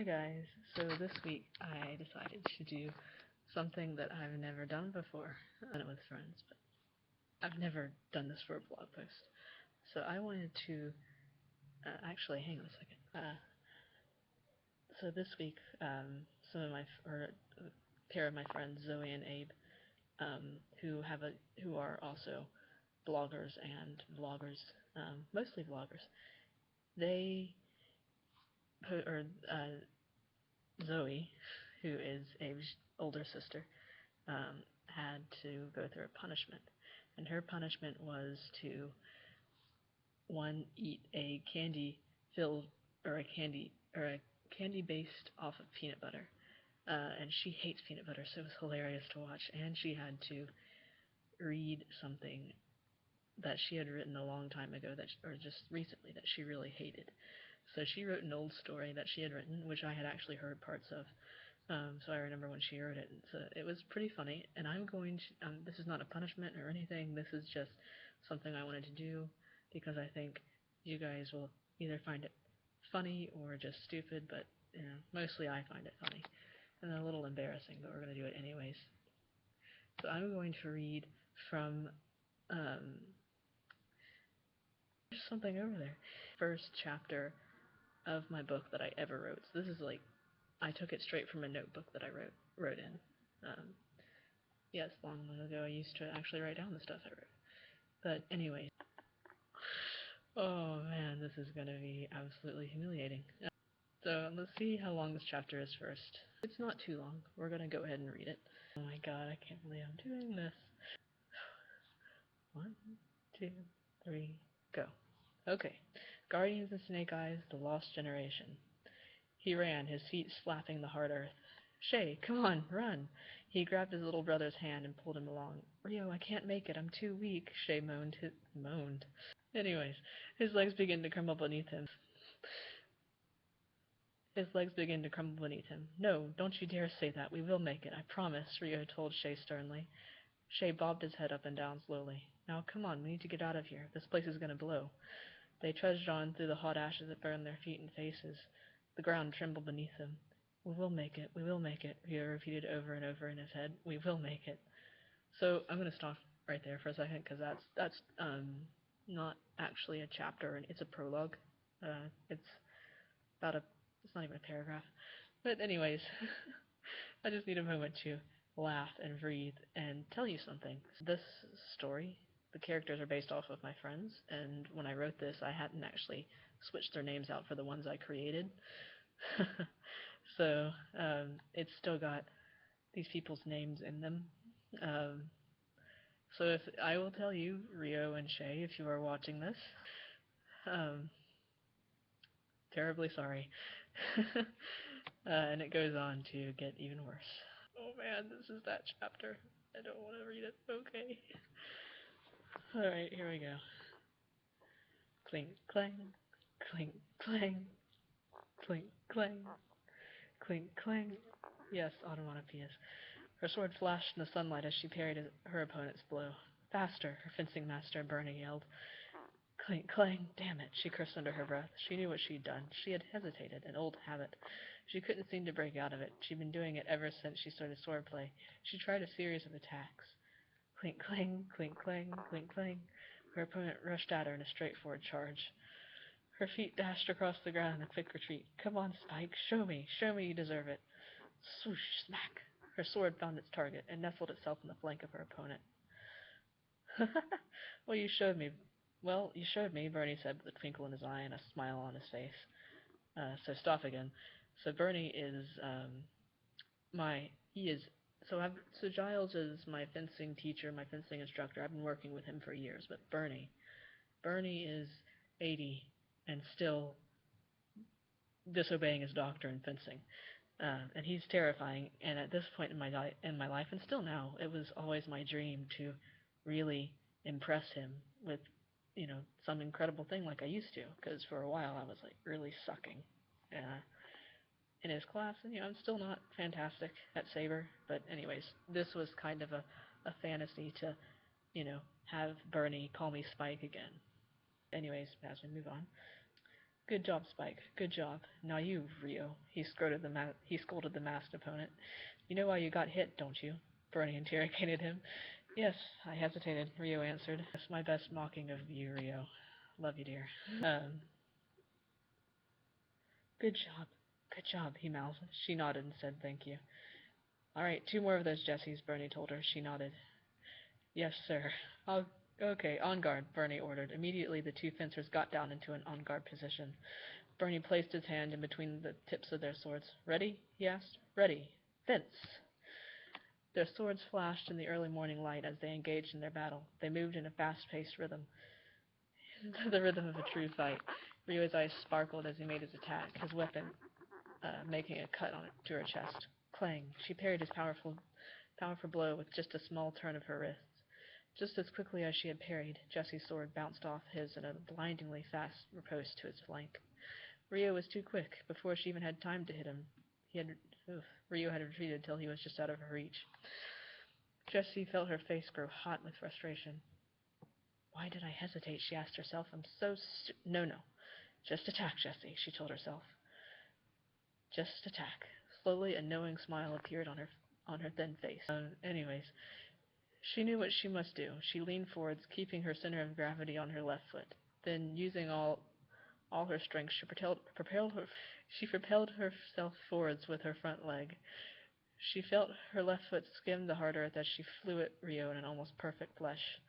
Hi guys, so this week I decided to do something that I've never done before. I've done it with friends, but I've never done this for a blog post. So I wanted to, actually, hang on a second. So this week, a pair of my friends, Zoe and Abe, who are also bloggers and vloggers, mostly vloggers, they put, or Zoe, who is Abe's older sister, had to go through a punishment, and her punishment was to eat a candy filled or a candy based off of peanut butter, and she hates peanut butter, so it was hilarious to watch. And she had to read something that she had written a long time ago, or just recently, that she really hated. So she wrote an old story that she had written, which I had actually heard parts of. So I remember when she wrote it. So it was pretty funny, and this is not a punishment or anything. This is just something I wanted to do because I think you guys will either find it funny or just stupid, but mostly I find it funny and a little embarrassing, but we're going to do it anyways. So I'm going to read from there's something over there. First chapter of my book that I ever wrote. So this is like, I took it straight from a notebook that I wrote in. Yes, long ago I used to actually write down the stuff I wrote. But anyway, oh man, this is gonna be absolutely humiliating. So let's see how long this chapter is first. It's not too long. We're gonna go ahead and read it. Oh my god, I can't believe I'm doing this. 1, 2, 3, go. Okay. Guardians of Snake Eyes, The Lost Generation. He ran, his feet slapping the hard earth. Shay, come on, run! He grabbed his little brother's hand and pulled him along. Rio, I can't make it, I'm too weak, Shay moaned. Anyways, his legs began to crumble beneath him. No, don't you dare say that. We will make it, I promise, Rio told Shay sternly. Shay bobbed his head up and down slowly. Now, come on, we need to get out of here. This place is gonna blow. They trudged on through the hot ashes that burned their feet and faces. The ground trembled beneath them. We will make it, Rio repeated over and over in his head. We will make it. So I'm going to stop right there for a second, because that's not actually a chapter, and it's a prologue. It's it's not even a paragraph. But anyways, I just need a moment to laugh and breathe and tell you something. This story, the characters are based off of my friends, and when I wrote this, I hadn't actually switched their names out for the ones I created. So it's still got these people's names in them. So if I will tell you, Rio and Shay, if you are watching this, terribly sorry. And it goes on to get even worse. Oh man, this is that chapter. I don't want to read it. Okay. Alright, here we go. Clink, clang, clink, clang, clink, clang, clink, clang. Yes, onomatopoeias. Her sword flashed in the sunlight as she parried her opponent's blow. Faster, her fencing master, Bernie yelled. Clink, clang, damn it, she cursed under her breath. She knew what she'd done. She had hesitated, an old habit. She couldn't seem to break out of it. She'd been doing it ever since she started swordplay. She tried a series of attacks. Clink, clang, clink, clang, clink, clang. Her opponent rushed at her in a straightforward charge. Her feet dashed across the ground in a quick retreat. Come on, Spike, show me you deserve it. Swoosh, smack. Her sword found its target and nestled itself in the flank of her opponent. Well, you showed me, Bernie said with a twinkle in his eye and a smile on his face. So stop again. So Bernie is, so Giles is my fencing teacher, my fencing instructor. I've been working with him for years, but Bernie is 80 and still disobeying his doctor in fencing. And he's terrifying, and at this point in my life, and still now, it was always my dream to really impress him with, some incredible thing like I used to, because for a while I was, like, really sucking in his class, and, I'm still not fantastic at Saber, but anyways, this was kind of a fantasy to, have Bernie call me Spike again. Anyways, as we move on. Good job, Spike. Good job. Now you, Rio. He scolded the masked opponent. You know why you got hit, don't you? Bernie interrogated him. Yes, I hesitated, Rio answered. That's my best mocking of you, Rio. Love you, dear. Good job. Good job, he mouthed. She nodded and said thank you. All right, 2 more of those Jessies, Bernie told her. She nodded. Yes, sir. Okay, on guard, Bernie ordered. Immediately, the 2 fencers got down into an on guard position. Bernie placed his hand in between the tips of their swords. Ready? He asked. Ready. Fence! Their swords flashed in the early morning light as they engaged in their battle. They moved in a fast-paced rhythm. The rhythm of a true fight. Rio's eyes sparkled as he made his attack, his weapon making a cut to her chest. Clang! She parried his powerful blow with just a small turn of her wrists. Just as quickly as she had parried, Jesse's sword bounced off his in a blindingly fast riposte to his flank. Rio was too quick. Before she even had time to hit him, Rio had retreated till he was just out of her reach. Jessie felt her face grow hot with frustration. Why did I hesitate? She asked herself. I'm so No. Just attack, Jessie, she told herself. Just attack. Slowly, a knowing smile appeared on her thin face. Anyways, she knew what she must do. She leaned forwards, keeping her center of gravity on her left foot. Then, using all her strength, she propelled herself forwards with her front leg. She felt her left foot skim the harder earth as she flew at Rio in an almost perfect flush.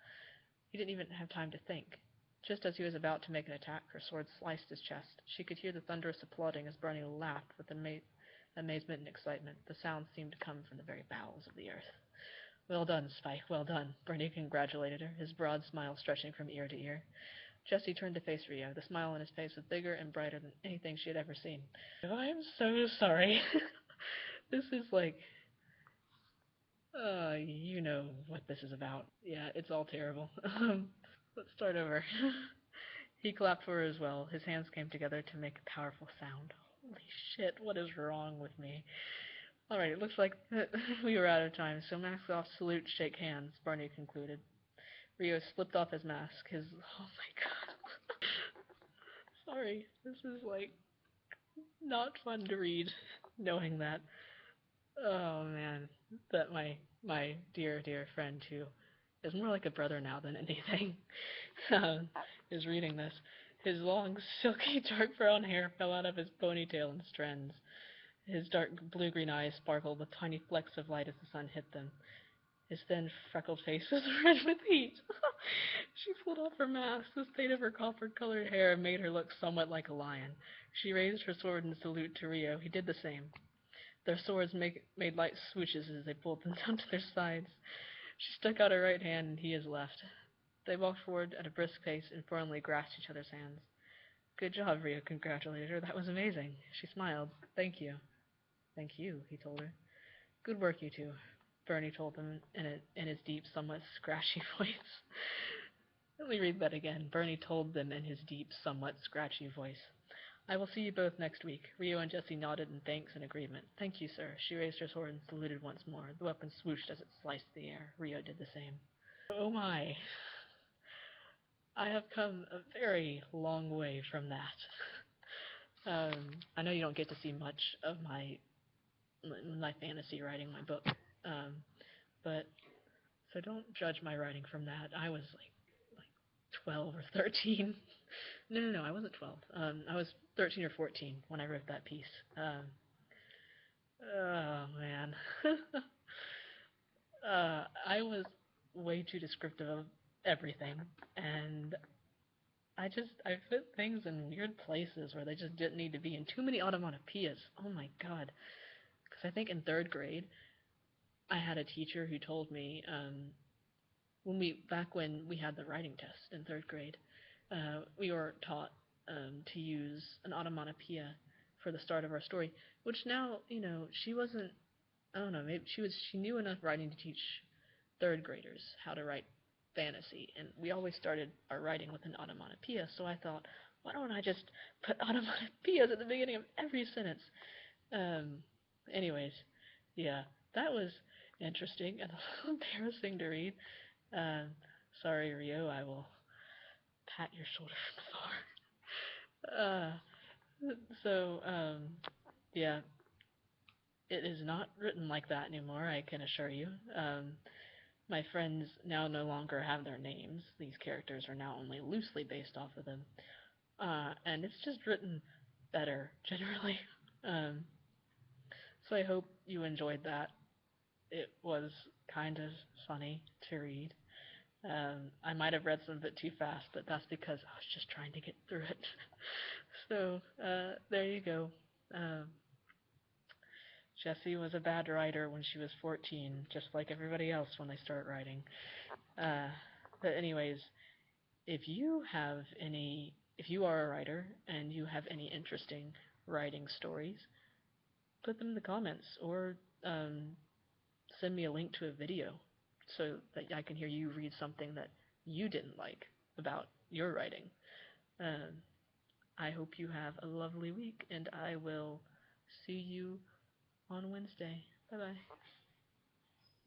He didn't even have time to think. Just as he was about to make an attack, her sword sliced his chest. She could hear the thunderous applauding as Bernie laughed with amazement and excitement. The sound seemed to come from the very bowels of the earth. Well done, Spike, well done, Bernie congratulated her, his broad smile stretching from ear to ear. Jessie turned to face Rio. The smile on his face was bigger and brighter than anything she had ever seen. I'm so sorry. This is like... you know what this is about. Yeah, it's all terrible. Let's start over. He clapped for her as well. His hands came together to make a powerful sound. Holy shit, what is wrong with me? Alright, it looks like we were out of time, so mask off, salute, shake hands, Barney concluded. Rio slipped off his mask. Oh my god. Sorry, this is like not fun to read, knowing that. Oh man, that my dear friend who is more like a brother now than anything, is reading this. His long, silky, dark brown hair fell out of his ponytail in strands. His dark blue-green eyes sparkled with tiny flecks of light as the sun hit them. His thin, freckled face was red with heat. She pulled off her mask. The state of her copper-colored hair made her look somewhat like a lion. She raised her sword in salute to Rio. He did the same. Their swords made light swooshes as they pulled them down to their sides. She stuck out her right hand, and he his left. They walked forward at a brisk pace and firmly grasped each other's hands. Good job, Rio congratulated her. That was amazing. She smiled. Thank you. Thank you, he told her. Good work, you two, Bernie told them in his deep, somewhat scratchy voice. Let me read that again. Bernie told them in his deep, somewhat scratchy voice. I will see you both next week. Rio and Jessie nodded in thanks and agreement. Thank you, sir. She raised her sword and saluted once more. The weapon swooshed as it sliced the air. Rio did the same. Oh my. I have come a very long way from that. I know you don't get to see much of my fantasy writing, my book, but so don't judge my writing from that. I was like 12 or 13. No, I wasn't 12. I was 13 or 14 when I wrote that piece. Oh man. I was way too descriptive of everything, and I put things in weird places where they just didn't need to be, and too many onomatopoeias. Oh my god. Because I think in 3rd grade, I had a teacher who told me, back when we had the writing test in 3rd grade, we were taught to use an onomatopoeia for the start of our story, which now, she wasn't, I don't know, maybe she knew enough writing to teach 3rd graders how to write fantasy, and we always started our writing with an onomatopoeia, so I thought, why don't I just put onomatopoeias at the beginning of every sentence? Anyways, yeah, that was interesting and a little embarrassing to read. Sorry, Rio, I will pat your shoulder from afar. So, yeah, it is not written like that anymore, I can assure you. My friends now no longer have their names. These characters are now only loosely based off of them. And it's just written better, generally. Um, so I hope you enjoyed that. It was kind of funny to read. I might have read some of it too fast, but that's because I was just trying to get through it. So, there you go. Um, Jessie was a bad writer when she was 14, just like everybody else when they start writing. Uh, but anyways, if you are a writer and you have any interesting writing stories, put them in the comments or send me a link to a video so that I can hear you read something that you didn't like about your writing. Um, I hope you have a lovely week, and I will see you on Wednesday. Bye bye.